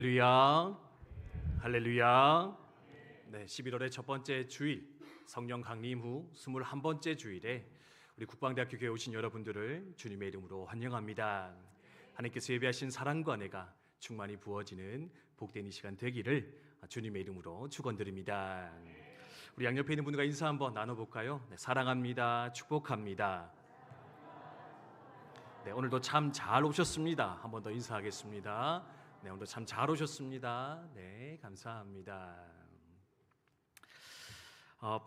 할렐루야, 할렐루야. 네, 11월의 첫 번째 주일, 성령 강림 후 21번째 주일에 우리 국방대학교 교회 오신 여러분들을 주님의 이름으로 환영합니다. 하나님께서 예비하신 사랑과 은혜가 충만히 부어지는 복된 이 시간 되기를 주님의 이름으로 축원드립니다. 우리 양옆에 있는 분들과 인사 한번 나눠볼까요? 네, 사랑합니다, 축복합니다. 네, 오늘도 참 잘 오셨습니다. 한 번 더 인사하겠습니다. 네, 오늘도 참 잘 오셨습니다. 네, 감사합니다.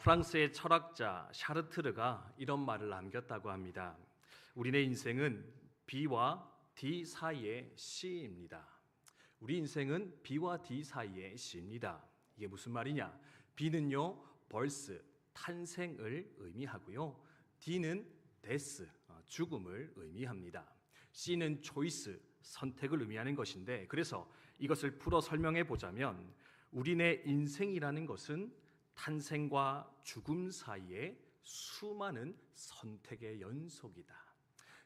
프랑스의 철학자 샤르트르가 이런 말을 남겼다고 합니다. 우리네 인생은 B와 D 사이의 C입니다. 우리 인생은 B와 D 사이의 C입니다. 이게 무슨 말이냐? B는요, birth, 탄생을 의미하고요. D는 death, 죽음을 의미합니다. C는 choice, 선택을 의미하는 것인데, 그래서 이것을 풀어 설명해 보자면 우리네 인생이라는 것은 탄생과 죽음 사이에 수많은 선택의 연속이다.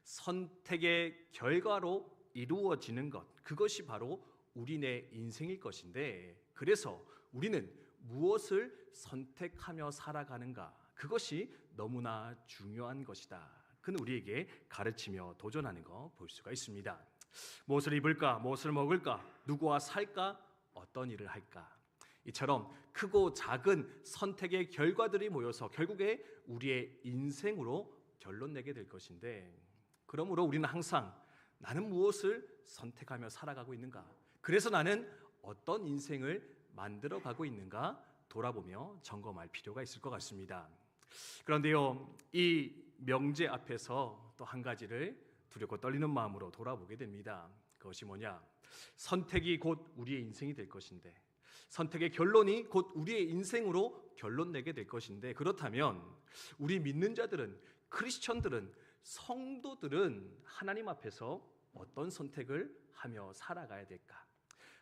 선택의 결과로 이루어지는 것, 그것이 바로 우리네 인생일 것인데, 그래서 우리는 무엇을 선택하며 살아가는가, 그것이 너무나 중요한 것이다. 그는 우리에게 가르치며 도전하는 거 볼 수가 있습니다. 무엇을 입을까? 무엇을 먹을까? 누구와 살까? 어떤 일을 할까? 이처럼 크고 작은 선택의 결과들이 모여서 결국에 우리의 인생으로 결론 내게 될 것인데, 그러므로 우리는 항상 나는 무엇을 선택하며 살아가고 있는가? 그래서 나는 어떤 인생을 만들어가고 있는가? 돌아보며 점검할 필요가 있을 것 같습니다. 그런데요, 이 명제 앞에서 또 한 가지를 두렵고 떨리는 마음으로 돌아보게 됩니다. 그것이 뭐냐? 선택이 곧 우리의 인생이 될 것인데, 선택의 결론이 곧 우리의 인생으로 결론 내게 될 것인데, 그렇다면 우리 믿는 자들은, 크리스천들은, 성도들은 하나님 앞에서 어떤 선택을 하며 살아가야 될까?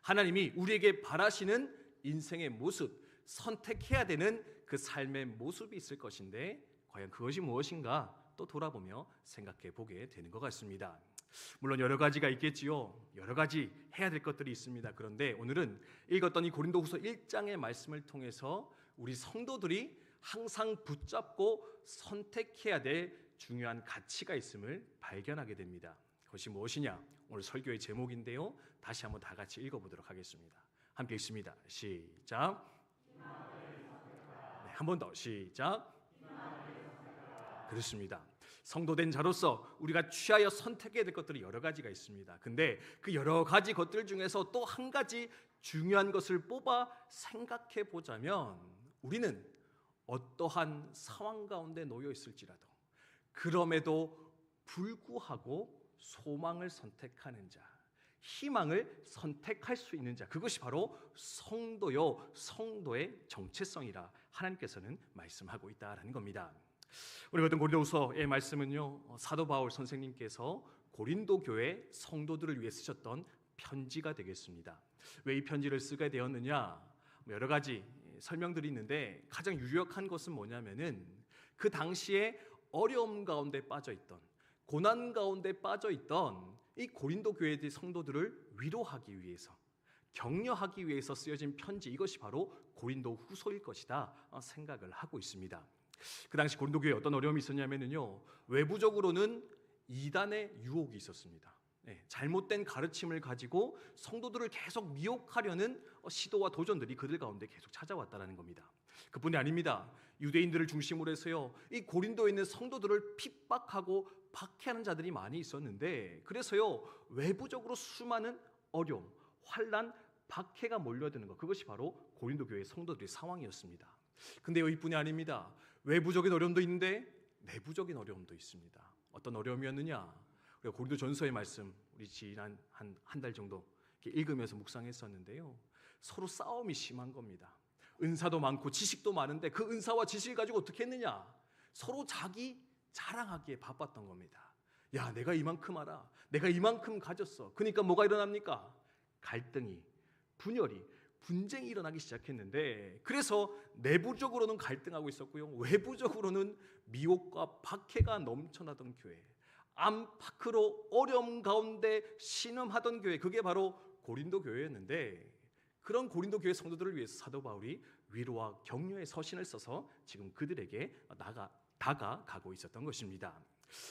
하나님이 우리에게 바라시는 인생의 모습, 선택해야 되는 그 삶의 모습이 있을 것인데, 과연 그것이 무엇인가 또 돌아보며 생각해 보게 되는 것 같습니다. 물론 여러 가지가 있겠지요. 여러 가지 해야 될 것들이 있습니다. 그런데 오늘은 읽었던 이 고린도후서 1장의 말씀을 통해서 우리 성도들이 항상 붙잡고 선택해야 될 중요한 가치가 있음을 발견하게 됩니다. 그것이 무엇이냐? 오늘 설교의 제목인데요, 다시 한번 다 같이 읽어보도록 하겠습니다. 함께 읽습니다. 시작. 네, 한 번 더 시작. 그렇습니다. 성도된 자로서 우리가 취하여 선택해야 될 것들이 여러 가지가 있습니다. 근데 그 여러 가지 것들 중에서 또 한 가지 중요한 것을 뽑아 생각해 보자면, 우리는 어떠한 상황 가운데 놓여 있을지라도 그럼에도 불구하고 소망을 선택하는 자, 희망을 선택할 수 있는 자, 그것이 바로 성도요, 성도의 정체성이라 하나님께서는 말씀하고 있다라는 겁니다. 우리 같은 고린도후서의 말씀은요, 사도 바울 선생님께서 고린도 교회 성도들을 위해 쓰셨던 편지가 되겠습니다. 왜 이 편지를 쓰게 되었느냐? 여러 가지 설명들이 있는데, 가장 유력한 것은 뭐냐면은 그 당시에 어려움 가운데 빠져 있던, 고난 가운데 빠져 있던 이 고린도 교회의 성도들을 위로하기 위해서, 격려하기 위해서 쓰여진 편지, 이것이 바로 고린도 후서일 것이다 생각을 하고 있습니다. 그 당시 고린도 교회에 어떤 어려움이 있었냐면요, 외부적으로는 이단의 유혹이 있었습니다. 잘못된 가르침을 가지고 성도들을 계속 미혹하려는 시도와 도전들이 그들 가운데 계속 찾아왔다는 겁니다. 그뿐이 아닙니다. 유대인들을 중심으로 해서요, 이 고린도에 있는 성도들을 핍박하고 박해하는 자들이 많이 있었는데, 그래서요, 외부적으로 수많은 어려움, 환난, 박해가 몰려드는 것, 그것이 바로 고린도 교회 성도들의 상황이었습니다. 근데요, 이뿐이 아닙니다. 외부적인 어려움도 있는데 내부적인 어려움도 있습니다. 어떤 어려움이었느냐? 우리가 고린도전서의 말씀, 우리 지난 한 달 정도 읽으면서 묵상했었는데요, 서로 싸움이 심한 겁니다. 은사도 많고 지식도 많은데 그 은사와 지식을 가지고 어떻게 했느냐? 서로 자기 자랑하기에 바빴던 겁니다. 야, 내가 이만큼 알아, 내가 이만큼 가졌어. 그러니까 뭐가 일어납니까? 갈등이, 분열이, 분쟁이 일어나기 시작했는데, 그래서 내부적으로는 갈등하고 있었고요, 외부적으로는 미혹과 박해가 넘쳐나던 교회, 안팎으로 어려움 가운데 신음하던 교회, 그게 바로 고린도 교회였는데 그런 고린도 교회 성도들을 위해서 사도 바울이 위로와 격려의 서신을 써서 지금 그들에게 다가가고 있었던 것입니다.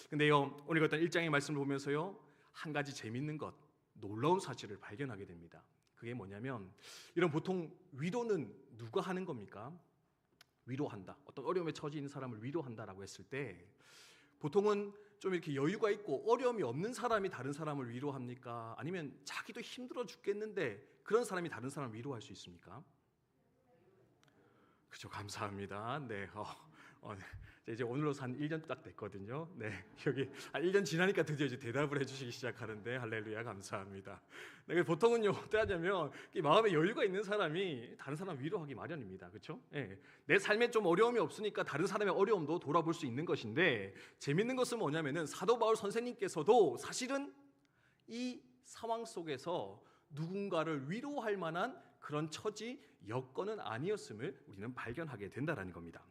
근데요, 오늘 어떤 1장의 말씀을 보면서요, 한 가지 재밌는 것, 놀라운 사실을 발견하게 됩니다. 그게 뭐냐면, 이런 보통 위로는 누가 하는 겁니까? 위로한다, 어떤 어려움에 처해 있는 사람을 위로한다라고 했을 때 보통은 좀 이렇게 여유가 있고 어려움이 없는 사람이 다른 사람을 위로합니까? 아니면 자기도 힘들어 죽겠는데 그런 사람이 다른 사람을 위로할 수 있습니까? 그죠, 감사합니다. 네, 네. 이제 오늘로서 한 1년 딱 됐거든요. 네, 여기 한 1년 지나니까 드디어 이제 대답을 해주시기 시작하는데 할렐루야, 감사합니다. 네, 보통은요, 어떠냐면 마음에 여유가 있는 사람이 다른 사람 위로하기 마련입니다. 그렇죠? 네, 내 삶에 좀 어려움이 없으니까 다른 사람의 어려움도 돌아볼 수 있는 것인데, 재밌는 것은 뭐냐면은 사도 바울 선생님께서도 사실은 이 상황 속에서 누군가를 위로할 만한 그런 처지 여건은 아니었음을 우리는 발견하게 된다라는 겁니다.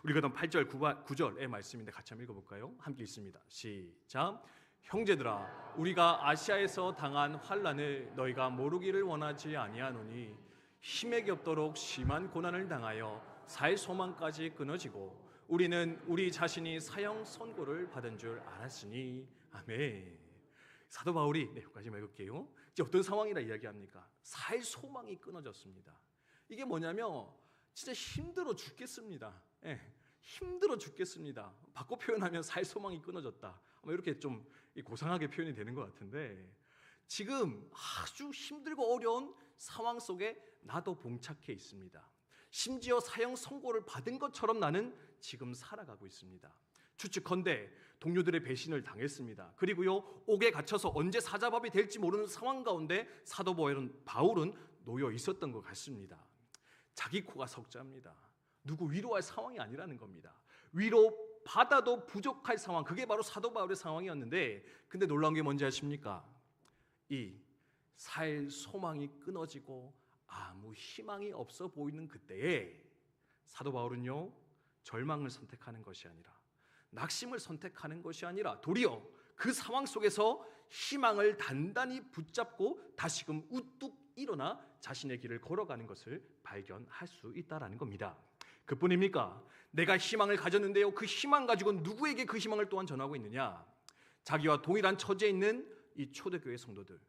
우리가 그다음 8절 9절의 말씀인데 같이 한번 읽어볼까요? 함께 읽습니다. 시작. 형제들아, 우리가 아시아에서 당한 환난을 너희가 모르기를 원하지 아니하노니 힘에 겹도록 심한 고난을 당하여 살 소망까지 끊어지고 우리는 우리 자신이 사형 선고를 받은 줄 알았으니. 아멘. 사도 바울이 여기까지 읽을게요. 이제 어떤 상황이라 이야기합니까? 살 소망이 끊어졌습니다. 이게 뭐냐면 진짜 힘들어 죽겠습니다. 예, 힘들어 죽겠습니다. 바꿔 표현하면 살 소망이 끊어졌다, 이렇게 좀 고상하게 표현이 되는 것 같은데, 지금 아주 힘들고 어려운 상황 속에 나도 봉착해 있습니다. 심지어 사형 선고를 받은 것처럼 나는 지금 살아가고 있습니다. 추측컨대 동료들의 배신을 당했습니다. 그리고요, 옥에 갇혀서 언제 사자밥이 될지 모르는 상황 가운데 사도 바울은 놓여 있었던 것 같습니다. 자기 코가 석자입니다. 누구 위로할 상황이 아니라는 겁니다. 위로 받아도 부족할 상황, 그게 바로 사도 바울의 상황이었는데, 근데 놀라운 게 뭔지 아십니까? 이 살 소망이 끊어지고 아무 희망이 없어 보이는 그때에 사도 바울은요, 절망을 선택하는 것이 아니라, 낙심을 선택하는 것이 아니라 도리어 그 상황 속에서 희망을 단단히 붙잡고 다시금 우뚝 일어나 자신의 길을 걸어가는 것을 발견할 수 있다라는 겁니다. 그뿐입니까? 내가 희망을 가졌는데요, 그 희망 가지고 누구에게 그 희망을 또한 전하고 있느냐? 자기와 동일한 처지에 있는 이 초대교회 성도들,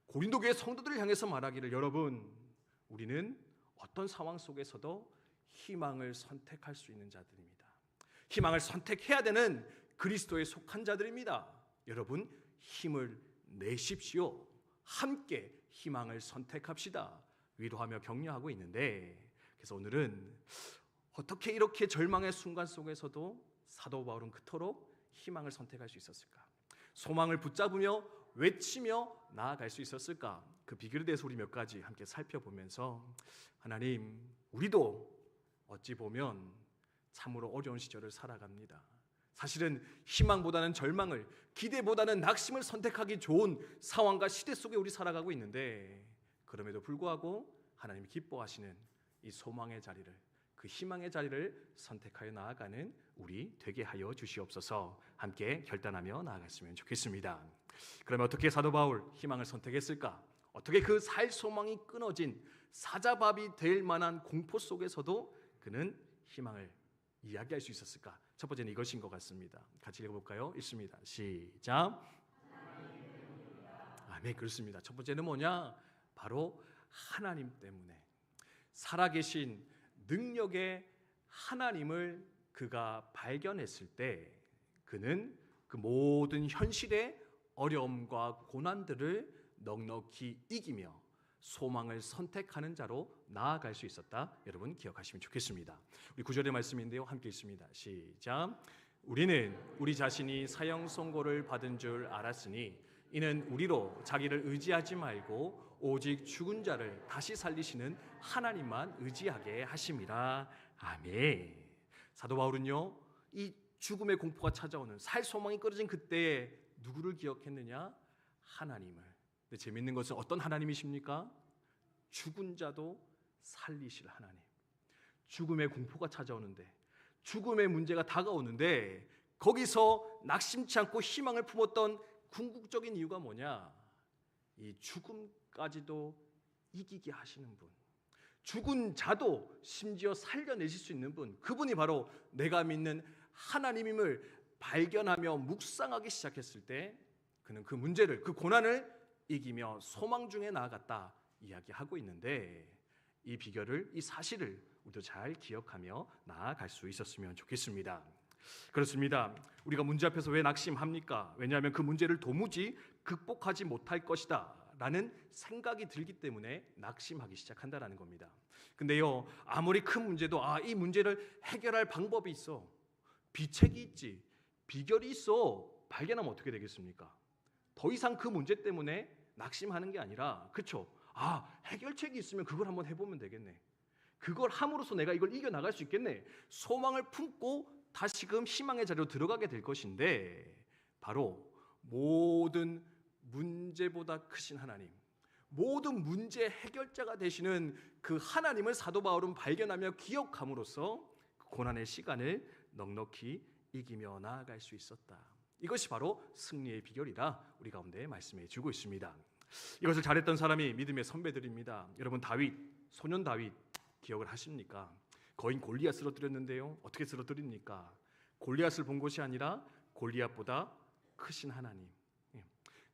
고린도 교회 성도들을 향해서 말하기를, 여러분, 우리는 어떤 상황 속에서도 희망을 선택할 수 있는 자들입니다. 희망을 선택해야 되는 그리스도에 속한 자들입니다. 여러분, 힘을 내십시오. 함께 희망을 선택합시다. 위로하며 격려하고 있는데, 그래서 오늘은 어떻게 이렇게 절망의 순간 속에서도 사도 바울은 그토록 희망을 선택할 수 있었을까? 소망을 붙잡으며 외치며 나아갈 수 있었을까? 그 비결에 대해서 우리 몇 가지 함께 살펴보면서, 하나님, 우리도 어찌 보면 참으로 어려운 시절을 살아갑니다. 사실은 희망보다는 절망을, 기대보다는 낙심을 선택하기 좋은 상황과 시대 속에 우리 살아가고 있는데, 그럼에도 불구하고 하나님이 기뻐하시는 이 소망의 자리를, 그 희망의 자리를 선택하여 나아가는 우리 되게 하여 주시옵소서. 함께 결단하며 나아갔으면 좋겠습니다. 그러면 어떻게 사도 바울 희망을 선택했을까? 어떻게 그 살 소망이 끊어진 사자밥이 될 만한 공포 속에서도 그는 희망을 이야기할 수 있었을까? 첫 번째는 이것인 것 같습니다. 같이 읽어볼까요? 읽습니다. 시작. 아멘. 그렇습니다. 첫 번째는 뭐냐? 바로 하나님 때문에, 살아계신 능력의 하나님을 그가 발견했을 때 그는 그 모든 현실의 어려움과 고난들을 넉넉히 이기며 소망을 선택하는 자로 나아갈 수 있었다. 여러분 기억하시면 좋겠습니다. 우리 9절의 말씀인데요, 함께 읽습니다. 시작. 우리는 우리 자신이 사형 선고를 받은 줄 알았으니 이는 우리로 자기를 의지하지 말고 오직 죽은 자를 다시 살리시는 하나님만 의지하게 하심이라. 아멘. 사도 바울은요, 이 죽음의 공포가 찾아오는, 살 소망이 끊어진 그때에 누구를 기억했느냐? 하나님을. 근데 재밌는 것은 어떤 하나님이십니까? 죽은 자도 살리실 하나님. 죽음의 공포가 찾아오는데, 죽음의 문제가 다가오는데 거기서 낙심치 않고 희망을 품었던 궁극적인 이유가 뭐냐? 이 죽음 것까지도 이기게 하시는 분, 죽은 자도 심지어 살려내실 수 있는 분, 그분이 바로 내가 믿는 하나님임을 발견하며 묵상하기 시작했을 때 그는 그 문제를, 그 고난을 이기며 소망 중에 나아갔다 이야기하고 있는데, 이 비결을, 이 사실을 우리도 잘 기억하며 나아갈 수 있었으면 좋겠습니다. 그렇습니다. 우리가 문제 앞에서 왜 낙심합니까? 왜냐하면 그 문제를 도무지 극복하지 못할 것이다 라는 생각이 들기 때문에 낙심하기 시작한다라는 겁니다. 근데요, 아무리 큰 문제도 이 문제를 해결할 방법이 있어, 비책이 있지, 비결이 있어 발견하면 어떻게 되겠습니까? 더 이상 그 문제 때문에 낙심하는 게 아니라, 그렇죠? 해결책이 있으면 그걸 한번 해보면 되겠네, 그걸 함으로써 내가 이걸 이겨나갈 수 있겠네, 소망을 품고 다시금 희망의 자리로 들어가게 될 것인데, 바로 모든 문제보다 크신 하나님, 모든 문제 해결자가 되시는 그 하나님을 사도 바울은 발견하며 기억함으로써 그 고난의 시간을 넉넉히 이기며 나아갈 수 있었다. 이것이 바로 승리의 비결이라 우리 가운데 말씀해 주고 있습니다. 이것을 잘했던 사람이 믿음의 선배들입니다. 여러분, 다윗, 소년 다윗 기억을 하십니까? 거인 골리앗 쓰러뜨렸는데요, 어떻게 쓰러뜨립니까? 골리앗을 본 것이 아니라 골리앗보다 크신 하나님,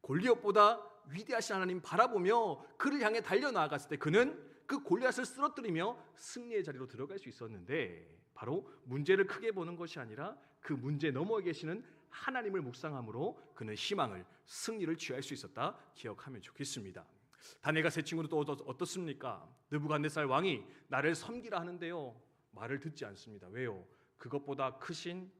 골리앗보다 위대하신 하나님 바라보며 그를 향해 달려나갔을 때 그는 그 골리앗을 쓰러뜨리며 승리의 자리로 들어갈 수 있었는데, 바로 문제를 크게 보는 것이 아니라 그 문제 너머에 계시는 하나님을 묵상함으로 그는 희망을, 승리를 취할 수 있었다 기억하면 좋겠습니다. 다니엘과 세 친구는 또 어떻습니까? 느부갓네살 왕이 나를 섬기라 하는데요, 말을 듣지 않습니다. 왜요? 그것보다 크신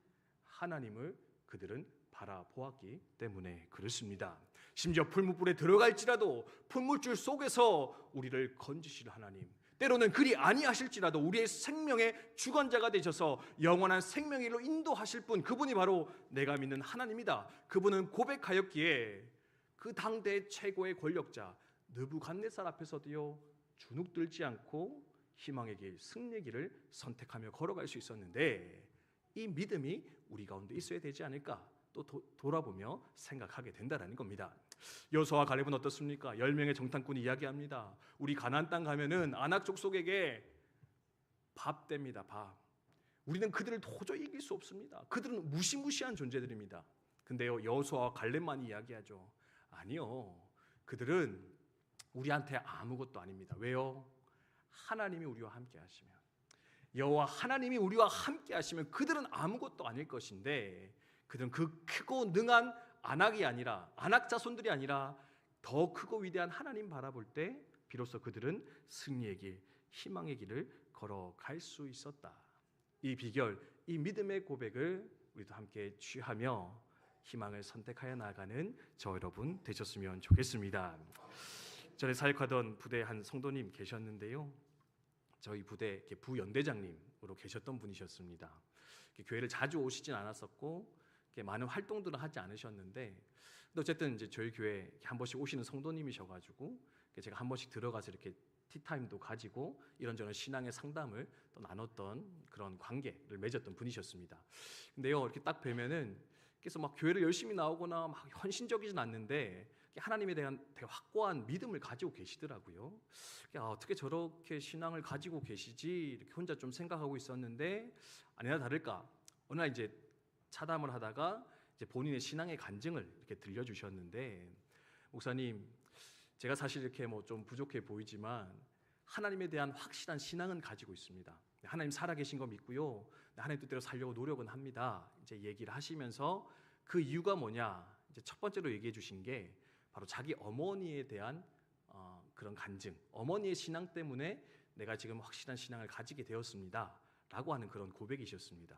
하나님을 그들은 바라보았기 때문에 그렇습니다. 심지어 풀무불에 들어갈지라도 풀무줄 속에서 우리를 건지실 하나님, 때로는 그리 아니하실지라도 우리의 생명의 주관자가 되셔서 영원한 생명의 길로 인도하실 분, 그분이 바로 내가 믿는 하나님이다. 그분은 고백하였기에 그 당대 최고의 권력자 느부갓네살 앞에서도요, 주눅들지 않고 희망의 길, 승리의 길을 선택하며 걸어갈 수 있었는데, 이 믿음이 우리 가운데 있어야 되지 않을까 또 돌아보며 생각하게 된다는 겁니다. 여호수아와 갈렙은 어떻습니까? 10명의 정탐꾼이 이야기합니다. 우리 가나안 땅 가면은 아낙 족속에게 밥 댑니다. 밥. 우리는 그들을 도저히 이길 수 없습니다. 그들은 무시무시한 존재들입니다. 근데요, 여호수아와 갈렙만 이야기하죠. 아니요, 그들은 우리한테 아무것도 아닙니다. 왜요? 하나님이 우리와 함께 하시면, 여호와 하나님이 우리와 함께 하시면 그들은 아무것도 아닐 것인데, 그들은 그 크고 능한 아낙이 아니라, 아낙 자손들이 아니라 더 크고 위대한 하나님 바라볼 때 비로소 그들은 승리의 길, 희망의 길을 걸어갈 수 있었다. 이 비결, 이 믿음의 고백을 우리도 함께 취하며 희망을 선택하여 나아가는 저 여러분 되셨으면 좋겠습니다. 전에 사역하던 부대 한 성도님 계셨는데요, 저희 부대 부연대장님으로 계셨던 분이셨습니다. 교회를 자주 오시진 않았었고 많은 활동들은 하지 않으셨는데, 어쨌든 이제 저희 교회 한 번씩 오시는 성도님이셔가지고 제가 한 번씩 들어가서 이렇게 티타임도 가지고 이런저런 신앙의 상담을 또 나눴던 그런 관계를 맺었던 분이셨습니다. 근데요, 이렇게 딱 뵈면은 그래서 막 교회를 열심히 나오거나 막 헌신적이진 않는데 하나님에 대한 되게 확고한 믿음을 가지고 계시더라고요. 어떻게 저렇게 신앙을 가지고 계시지 이렇게 혼자 좀 생각하고 있었는데, 아니나 다를까 어느 날 이제 차담을 하다가 이제 본인의 신앙의 간증을 이렇게 들려주셨는데, 목사님, 제가 사실 이렇게 뭐 좀 부족해 보이지만 하나님에 대한 확실한 신앙은 가지고 있습니다. 하나님 살아계신 거 믿고요, 하나님 뜻대로 살려고 노력은 합니다. 이제 얘기를 하시면서 그 이유가 뭐냐, 이제 첫 번째로 얘기해 주신 게 바로 자기 어머니에 대한 그런 간증, 어머니의 신앙 때문에 내가 지금 확실한 신앙을 가지게 되었습니다 라고 하는 그런 고백이셨습니다.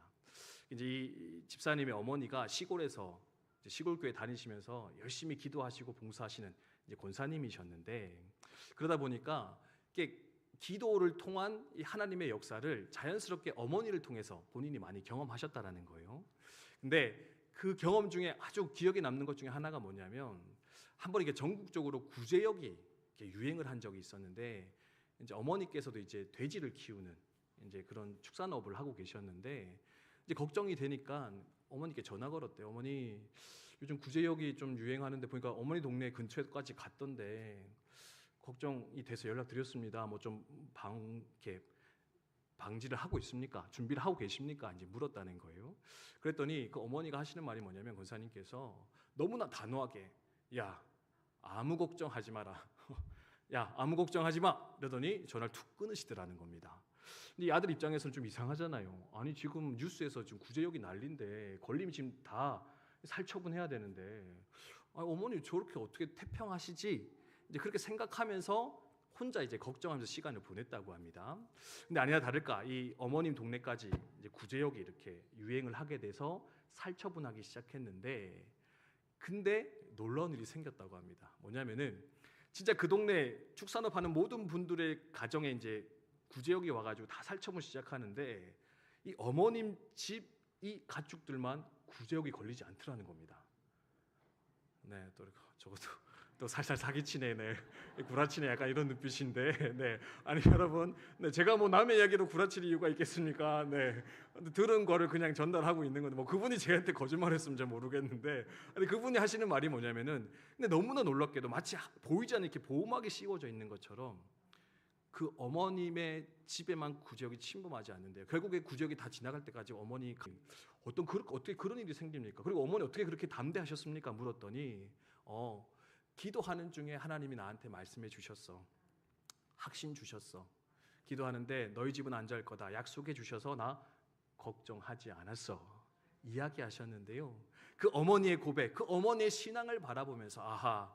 이제 이 집사님의 어머니가 시골에서 시골교회 다니시면서 열심히 기도하시고 봉사하시는 이제 권사님이셨는데, 그러다 보니까 이게 기도를 통한 이 하나님의 역사를 자연스럽게 어머니를 통해서 본인이 많이 경험하셨다라는 거예요. 근데 그 경험 중에 아주 기억에 남는 것 중에 하나가 뭐냐면, 한번 이게 전국적으로 구제역이 유행을 한 적이 있었는데, 이제 어머니께서도 이제 돼지를 키우는 이제 그런 축산업을 하고 계셨는데, 이제 걱정이 되니까 어머니께 전화 걸었대요. 어머니, 요즘 구제역이 좀 유행하는데 보니까 어머니 동네 근처에까지 갔던데 걱정이 돼서 연락드렸습니다. 뭐 좀 이렇게 방지를 하고 있습니까? 준비를 하고 계십니까? 이제 물었다는 거예요. 그랬더니 그 어머니가 하시는 말이 뭐냐면 권사님께서 너무나 단호하게 야 아무 걱정하지 마라. 야 아무 걱정하지 마. 그러더니 전화를 툭 끊으시더라는 겁니다. 근데 이 아들 입장에서는 좀 이상하잖아요. 아니 지금 뉴스에서 지금 구제역이 난리인데 걸리면 지금 다 살처분해야 되는데 어머니 저렇게 어떻게 태평하시지? 이제 그렇게 생각하면서 혼자 이제 걱정하면서 시간을 보냈다고 합니다. 근데 아니나 다를까 이 어머님 동네까지 이제 구제역이 이렇게 유행을 하게 돼서 살처분하기 시작했는데 근데 놀라운 일이 생겼다고 합니다. 뭐냐면은 진짜 그 동네 축산업 하는 모든 분들의 가정에 이제 구제역이 와가지고 다 살처분 시작하는데 이 어머님 집 이 가축들만 구제역이 걸리지 않더라는 겁니다. 네, 또 저것도 또 살살 사기치네, 네. 구라치네, 약간 이런 눈빛인데, 네. 아니 여러분, 네, 제가 뭐 남의 이야기로 구라칠 이유가 있겠습니까? 네. 들은 거를 그냥 전달하고 있는 건데, 뭐 그분이 저한테 거짓말했으면 잘 모르겠는데, 아니 그분이 하시는 말이 뭐냐면은, 근데 너무나 놀랍게도 마치 보이지 않는 이렇게 보호막이 씌워져 있는 것처럼. 그 어머님의 집에만 구제역이 침범하지 않는데요. 결국에 구제역이 다 지나갈 때까지 어머니 어떻게 그런 일이 생깁니까? 그리고 어머니 어떻게 그렇게 담대하셨습니까? 물었더니 기도하는 중에 하나님이 나한테 말씀해 주셨어. 확신 주셨어. 기도하는데 너희 집은 안 잘 거다. 약속해 주셔서 나 걱정하지 않았어. 이야기하셨는데요. 그 어머니의 고백, 그 어머니의 신앙을 바라보면서 아하,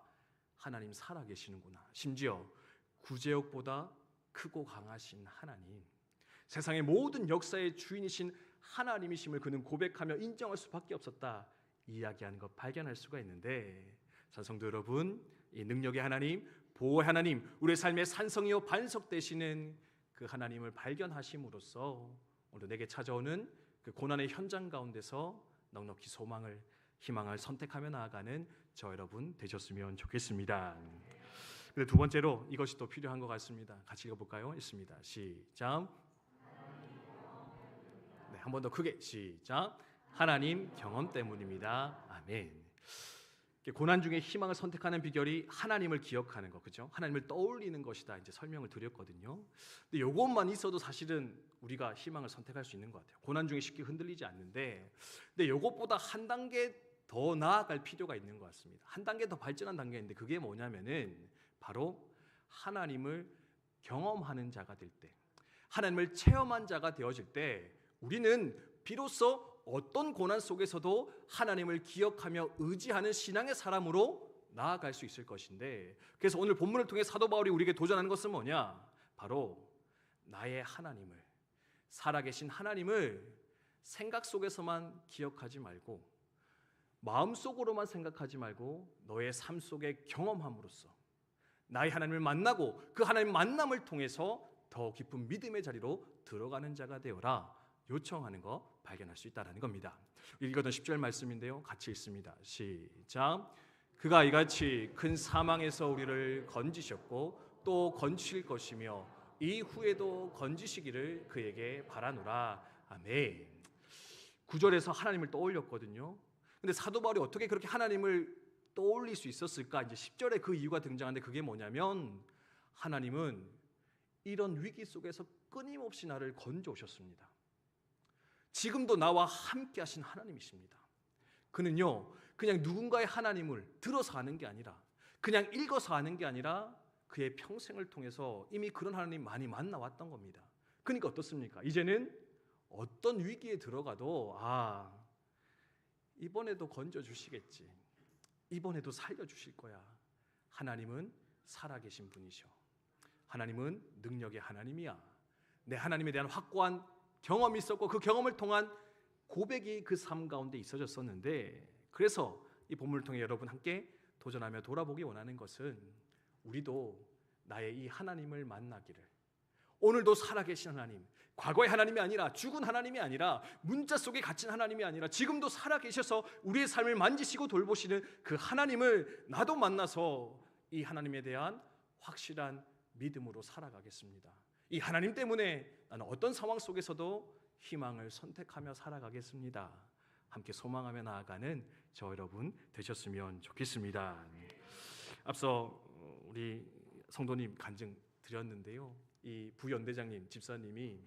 하나님 살아계시는구나. 심지어 구제역보다 크고 강하신 하나님, 세상의 모든 역사의 주인이신 하나님이심을 그는 고백하며 인정할 수밖에 없었다. 이야기하는 것 발견할 수가 있는데 성도 여러분, 이 능력의 하나님, 보호의 하나님, 우리의 삶의 산성이요 반석 되시는 그 하나님을 발견하심으로써 오늘 내게 찾아오는 그 고난의 현장 가운데서 넉넉히 소망을, 희망을 선택하며 나아가는 저 여러분 되셨으면 좋겠습니다. 근데 두 번째로 이것이 또 필요한 것 같습니다. 같이 읽어볼까요? 있습니다. 시작. 네, 한 번 더 크게 시작. 하나님 경험 때문입니다. 아멘. 고난 중에 희망을 선택하는 비결이 하나님을 기억하는 것, 그죠? 하나님을 떠올리는 것이다. 이제 설명을 드렸거든요. 근데 이것만 있어도 사실은 우리가 희망을 선택할 수 있는 것 같아요. 고난 중에 쉽게 흔들리지 않는데, 근데 이것보다 한 단계 더 나아갈 필요가 있는 것 같습니다. 한 단계 더 발전한 단계인데 그게 뭐냐면은 바로 하나님을 경험하는 자가 될 때, 하나님을 체험한 자가 되어질 때 우리는 비로소 어떤 고난 속에서도 하나님을 기억하며 의지하는 신앙의 사람으로 나아갈 수 있을 것인데, 그래서 오늘 본문을 통해 사도 바울이 우리에게 도전하는 것은 뭐냐? 바로 나의 하나님을, 살아계신 하나님을 생각 속에서만 기억하지 말고 마음속으로만 생각하지 말고 너의 삶 속에 경험함으로써 나의 하나님을 만나고 그 하나님 만남을 통해서 더 깊은 믿음의 자리로 들어가는 자가 되어라 요청하는 거 발견할 수 있다는 겁니다. 읽었던 10절 말씀인데요. 같이 읽습니다. 시작. 그가 이같이 큰 사망에서 우리를 건지셨고 또 건지실 것이며 이후에도 건지시기를 그에게 바라노라. 아멘. 9절에서 하나님을 떠올렸거든요. 근데 사도 바울이 어떻게 그렇게 하나님을 떠올릴 수 있었을까? 이제 10절에 그 이유가 등장하는데 그게 뭐냐면 하나님은 이런 위기 속에서 끊임없이 나를 건져 오셨습니다. 지금도 나와 함께 하신 하나님이십니다. 그는요 그냥 누군가의 하나님을 들어서 아는 게 아니라 그냥 읽어서 아는 게 아니라 그의 평생을 통해서 이미 그런 하나님 많이 만나왔던 겁니다. 그러니까 어떻습니까? 이제는 어떤 위기에 들어가도 이번에도 건져주시겠지, 이번에도 살려주실 거야. 하나님은 살아계신 분이셔. 하나님은 능력의 하나님이야. 내 하나님에 대한 확고한 경험이 있었고 그 경험을 통한 고백이 그 삶 가운데 있어졌었는데, 그래서 이 본문을 통해 여러분 함께 도전하며 돌아보기 원하는 것은 우리도 나의 이 하나님을 만나기를, 오늘도 살아계신 하나님, 과거의 하나님이 아니라 죽은 하나님이 아니라 문자 속에 갇힌 하나님이 아니라 지금도 살아계셔서 우리의 삶을 만지시고 돌보시는 그 하나님을 나도 만나서 이 하나님에 대한 확실한 믿음으로 살아가겠습니다. 이 하나님 때문에 나는 어떤 상황 속에서도 희망을 선택하며 살아가겠습니다. 함께 소망하며 나아가는 저 여러분 되셨으면 좋겠습니다. 앞서 우리 성도님 간증 드렸는데요. 이 부연대장님 집사님이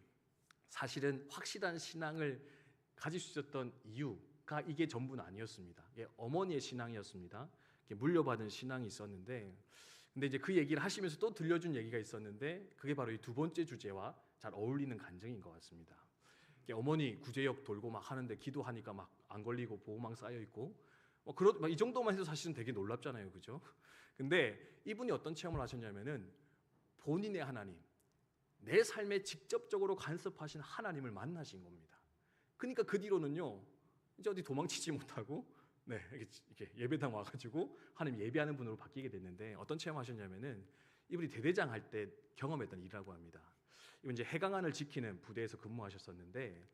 사실은 확실한 신앙을 가질 수 있었던 이유가 이게 전부는 아니었습니다. 이게 어머니의 신앙이었습니다. 물려받은 신앙이 있었는데, 근데 이제 그 얘기를 하시면서 또 들려준 얘기가 있었는데, 그게 바로 이 두 번째 주제와 잘 어울리는 간증인 것 같습니다. 어머니 구제역 돌고 막 하는데 기도하니까 막 안 걸리고 보호망 쌓여 있고, 이 정도만 해도 사실은 되게 놀랍잖아요, 그죠? 근데 이분이 어떤 체험을 하셨냐면은 본인의 하나님, 내 삶에 직접적으로 간섭하신 하나님을 만나신 겁니다. 그러니까 그 뒤로는요, 이제 어디 도망치지 못하고, 이렇게 예배당 와가지고 하나님 예배하는 분으로 바뀌게 됐는데, 어떤 체험하셨냐면은 이분이 대대장 할 때 경험했던 일이라고 합니다. 이분 이제 해강안을 지키는 부대에서 근무하셨었는데,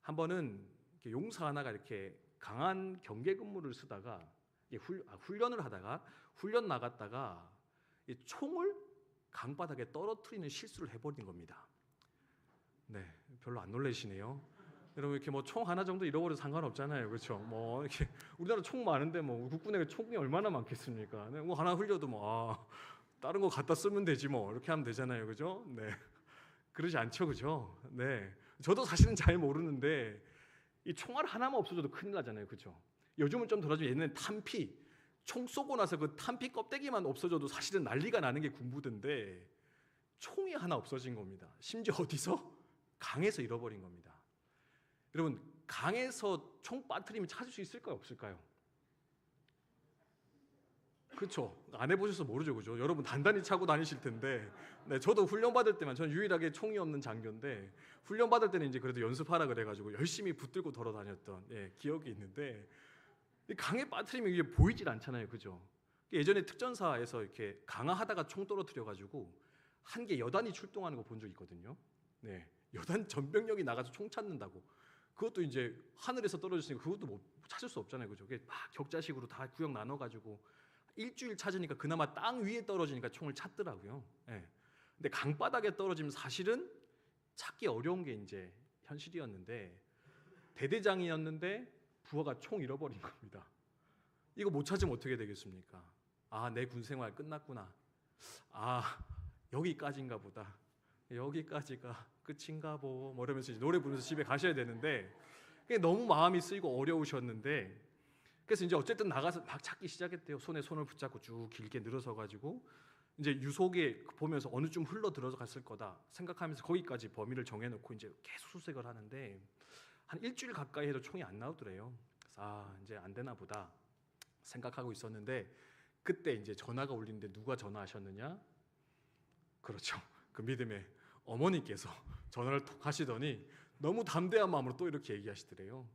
한 번은 용사 하나가 이렇게 강한 경계 근무를 쓰다가 훈련을 하다가 훈련 나갔다가 이 총을 강바닥에 떨어뜨리는 실수를 해버린 겁니다. 네, 별로 안 놀라시네요. 여러분 이렇게 뭐 총 하나 정도 잃어버려도 상관없잖아요, 그렇죠? 뭐 이렇게 우리나라 총 많은데 뭐 국군에 총이 얼마나 많겠습니까? 뭐 하나 흘려도 다른 거 갖다 쓰면 되지 뭐 이렇게 하면 되잖아요, 그죠? 네, 그러지 않죠, 그죠? 네, 저도 사실은 잘 모르는데 이 총알 하나만 없어져도 큰일 나잖아요, 그죠? 요즘은 좀 덜하지만 옛날엔 탄피, 총 쏘고 나서 그 탄피 껍데기만 없어져도 사실은 난리가 나는 게 군부대인데 총이 하나 없어진 겁니다. 심지어 어디서? 강에서 잃어버린 겁니다. 여러분, 강에서 총 빠뜨리면 찾을 수 있을까요, 없을까요? 그렇죠. 안 해보셔서 모르죠, 그죠? 여러분 단단히 차고 다니실 텐데, 네, 저도 훈련 받을 때만, 저는 유일하게 총이 없는 장교인데 훈련 받을 때는 이제 그래도 연습하라 그래가지고 열심히 붙들고 걸어 다녔던 기억이 있는데, 강에 빠뜨리면 이게 보이질 않잖아요, 그죠? 예전에 특전사에서 이렇게 강화하다가 총 떨어뜨려가지고 한 개 여단이 출동하는 거 본 적 있거든요. 네, 여단 전병력이 나가서 총 찾는다고. 그것도 이제 하늘에서 떨어졌으니까 그것도 뭐 찾을 수 없잖아요, 그죠? 그게 막 격자식으로 다 구역 나눠가지고 일주일 찾으니까 그나마 땅 위에 떨어지니까 총을 찾더라고요. 근데 강바닥에 떨어지면 사실은 찾기 어려운 게 이제 현실이었는데, 대대장이었는데 부하가 총 잃어버린 겁니다. 이거 못 찾으면 어떻게 되겠습니까? 아, 내 군생활 끝났구나. 아, 여기까지인가 보다. 여기까지가 끝인가 뭐 이러면서 이제 노래 부르면서 집에 가셔야 되는데, 그게 너무 마음이 쓰이고 어려우셨는데, 그래서 이제 어쨌든 나가서 막 찾기 시작했대요. 손에 손을 붙잡고 쭉 길게 늘어서 가지고 이제 유속에 보면서 어느 쯤 흘러 들어서 갔을 거다 생각하면서 거기까지 범위를 정해놓고 이제 계속 수색을 하는데 한 일주일 가까이 해도 총이 안 나오더래요. 그래서 이제 안 되나 보다 생각하고 있었는데, 그때 이제 전화가 울리는데 누가 전화하셨느냐? 그렇죠, 그 믿음의 어머니께서 전화를 톡 하시더니 너무 담대한 마음으로 또 이렇게 얘기하시더래요.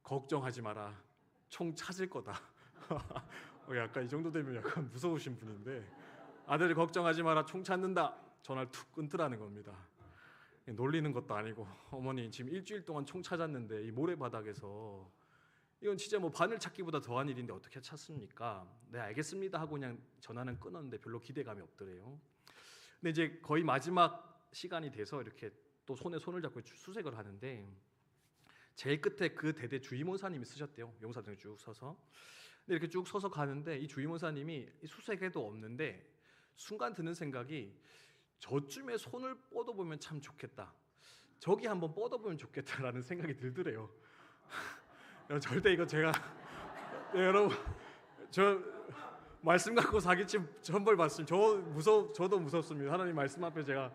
걱정하지 마라, 총 찾을 거다. 약간 이 정도 되면 약간 무서우신 분인데, 아들이 걱정하지 마라, 총 찾는다, 전화를 툭 끊더라는 겁니다. 놀리는 것도 아니고, 어머니 지금 일주일 동안 총 찾았는데 이 모래바닥에서 이건 진짜 뭐 바늘 찾기보다 더한 일인데 어떻게 찾습니까? 네, 알겠습니다 하고 그냥 전화는 끊었는데 별로 기대감이 없더래요. 근데 이제 거의 마지막 시간이 돼서 이렇게 또 손에 손을 잡고 수색을 하는데, 제일 끝에 그 대대 주임원사님이 쓰셨대요. 용사들이 쭉 서서. 근데 이렇게 쭉 서서 가는데 이 주임원사님이 수색해도 없는데 순간 드는 생각이, 저쯤에 손을 뻗어보면 참 좋겠다, 저기 한번 뻗어보면 좋겠다라는 생각이 들더래요. 절대 이거 제가 여러분 저 말씀 갖고 사기침 천벌 받습니다. 저도 무섭습니다. 하나님 말씀 앞에 제가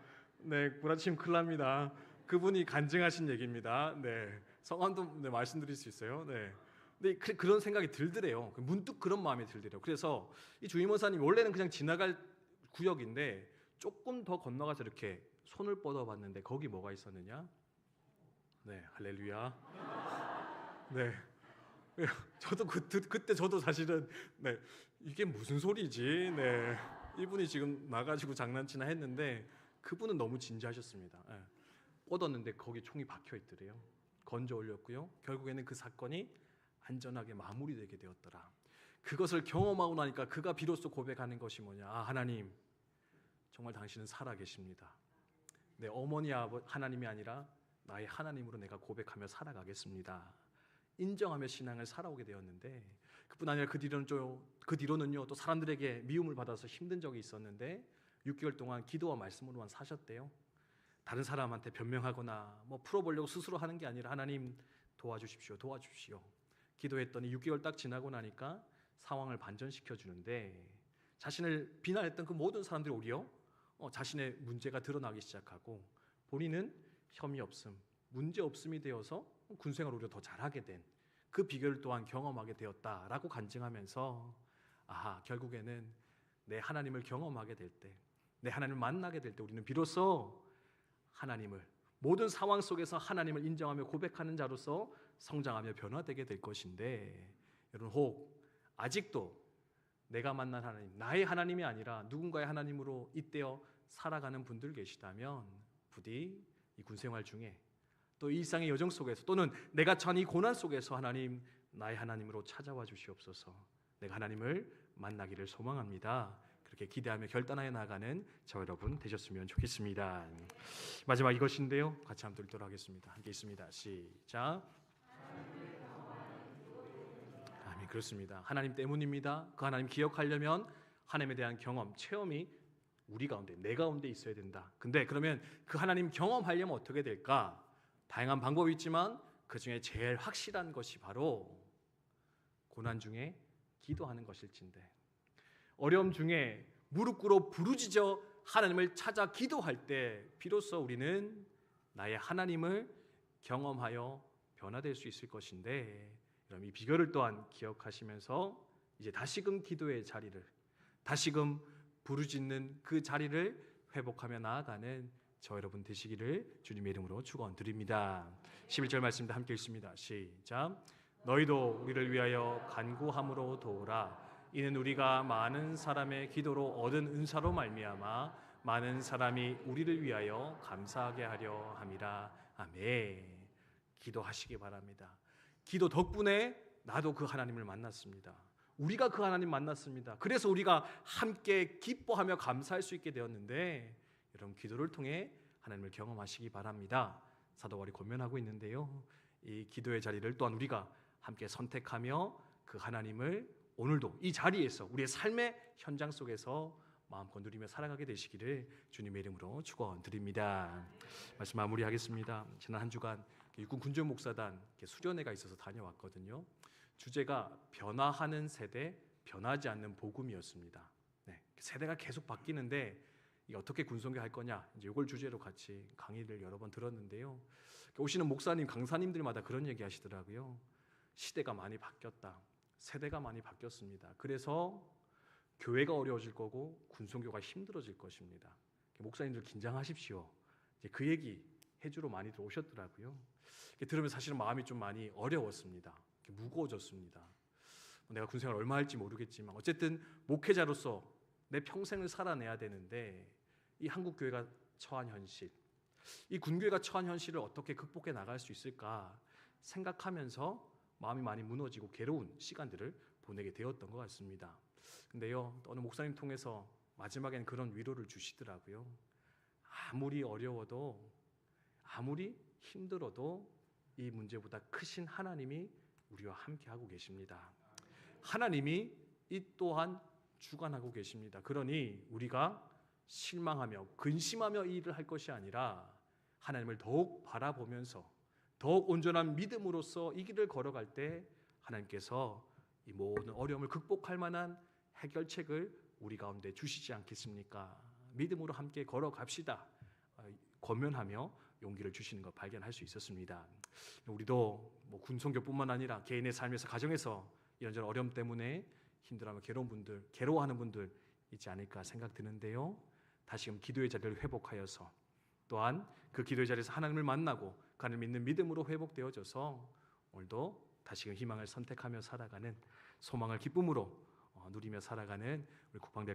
구라치면 큰일 납니다. 그분이 간증하신 얘기입니다. 성함도 말씀드릴 수 있어요. 근데 그런 생각이 들더래요. 문득 그런 마음이 들더래요. 그래서 이 주임원사님 원래는 그냥 지나갈 구역인데 조금 더 건너가서 이렇게 손을 뻗어봤는데 거기 뭐가 있었느냐? 할렐루야. 저도 그때 저도 사실은 이게 무슨 소리지? 이분이 지금 나가지고 장난치나 했는데 그분은 너무 진지하셨습니다. 뻗었는데 거기 총이 박혀 있더래요. 건져 올렸고요. 결국에는 그 사건이 안전하게 마무리되게 되었더라. 그것을 경험하고 나니까 그가 비로소 고백하는 것이 뭐냐? 하나님, 정말 당신은 살아계십니다. 내 어머니 하나님이 아니라 나의 하나님으로 내가 고백하며 살아가겠습니다. 인정하며 신앙을 살아오게 되었는데, 그뿐 아니라 그 뒤로는요 또 사람들에게 미움을 받아서 힘든 적이 있었는데 6개월 동안 기도와 말씀으로만 사셨대요. 다른 사람한테 변명하거나 뭐 풀어보려고 스스로 하는 게 아니라 하나님 도와주십시오, 도와주십시오. 기도했더니 6개월 딱 지나고 나니까 상황을 반전시켜 주는데 자신을 비난했던 그 모든 사람들이 오히려 자신의 문제가 드러나기 시작하고 본인은 혐의 없음, 문제 없음이 되어서 군생활을 오히려 더 잘하게 된 그 비결을 또한 경험하게 되었다라고 간증하면서 결국에는 내 하나님을 경험하게 될 때, 내 하나님을 만나게 될 때 우리는 비로소 하나님을 모든 상황 속에서 하나님을 인정하며 고백하는 자로서 성장하며 변화되게 될 것인데, 여러분 혹 아직도 내가 만난 하나님, 나의 하나님이 아니라 누군가의 하나님으로 잇대어 살아가는 분들 계시다면 부디 이 군생활 중에 또 일상의 여정 속에서 또는 내가 처한 이 고난 속에서 하나님, 나의 하나님으로 찾아와 주시옵소서. 내가 하나님을 만나기를 소망합니다. 그렇게 기대하며 결단하여 나가는 저 여러분 되셨으면 좋겠습니다. 마지막 이것인데요, 같이 한번 읽도록 하겠습니다. 함께 있습니다. 시작. 아멘. 그렇습니다. 하나님 때문입니다. 그 하나님 기억하려면 하나님에 대한 경험, 체험이 우리 가운데, 내 가운데 있어야 된다. 근데 그러면 그 하나님 경험하려면 어떻게 될까? 다양한 방법이 있지만 그 중에 제일 확실한 것이 바로 고난 중에 기도하는 것일진데, 어려움 중에 무릎 꿇어 부르짖어 하나님을 찾아 기도할 때 비로소 우리는 나의 하나님을 경험하여 변화될 수 있을 것인데, 그럼 이 비결을 또한 기억하시면서 이제 다시금 기도의 자리를, 다시금 부르짖는 그 자리를 회복하며 나아가는 저 여러분 되시기를 주님의 이름으로 축원드립니다. 11절 말씀도 함께 읽습니다. 시작. 너희도 우리를 위하여 간구함으로 도우라. 이는 우리가 많은 사람의 기도로 얻은 은사로 말미암아 많은 사람이 우리를 위하여 감사하게 하려 함이라. 아멘. 기도하시기 바랍니다. 기도 덕분에 나도 그 하나님을 만났습니다. 우리가 그 하나님 만났습니다. 그래서 우리가 함께 기뻐하며 감사할 수 있게 되었는데, 여러분 기도를 통해 하나님을 경험하시기 바랍니다. 사도 바울이 권면하고 있는데요, 이 기도의 자리를 또한 우리가 함께 선택하며 그 하나님을 오늘도 이 자리에서 우리의 삶의 현장 속에서 마음껏 누리며 살아가게 되시기를 주님의 이름으로 축원드립니다. 말씀 마무리하겠습니다. 지난 한 주간 육군 군전 목사단 수련회가 있어서 다녀왔거든요. 주제가 변화하는 세대, 변하지 않는 복음이었습니다. 세대가 계속 바뀌는데 이게 어떻게 군선교 할 거냐, 이제 이걸 주제로 같이 강의를 여러 번 들었는데요. 오시는 목사님, 강사님들마다 그런 얘기 하시더라고요. 시대가 많이 바뀌었다. 세대가 많이 바뀌었습니다. 그래서 교회가 어려워질 거고 군선교가 힘들어질 것입니다. 목사님들 긴장하십시오. 이제 그 얘기 해주러 많이들 오셨더라고요. 들으면서 사실은 마음이 좀 많이 어려웠습니다. 무거워졌습니다. 내가 군생활 얼마 할지 모르겠지만 어쨌든 목회자로서 내 평생을 살아내야 되는데 이 한국 교회가 처한 현실, 이 군교회가 처한 현실을 어떻게 극복해 나갈 수 있을까 생각하면서 마음이 많이 무너지고 괴로운 시간들을 보내게 되었던 것 같습니다. 근데요, 어느 목사님 통해서 마지막엔 그런 위로를 주시더라고요. 아무리 어려워도, 아무리 힘들어도 이 문제보다 크신 하나님이 우리와 함께 하고 계십니다. 하나님이 이 또한 주관하고 계십니다. 그러니 우리가 실망하며 근심하며 이 일을 할 것이 아니라 하나님을 더욱 바라보면서 더욱 온전한 믿음으로써 이 길을 걸어갈 때 하나님께서 이 모든 어려움을 극복할 만한 해결책을 우리 가운데 주시지 않겠습니까? 믿음으로 함께 걸어갑시다. 권면하며 용기를 주시는 것 발견할 수 있었습니다. 우리도 군선교뿐만 아니라 개인의 삶에서, 가정에서 이런저런 어려움 때문에 힘들어하며 괴로워하는 분들 있지 않을까 생각 드는데요. 다시금 기도의 자리를 회복하여서 또한 그 기도의 자리에서 하나님을 만나고 하나님을 믿는 믿음으로 회복되어져서 오늘도 다시금 희망을 선택하며 살아가는, 소망을 기쁨으로 누리며 살아가는 우리 국방대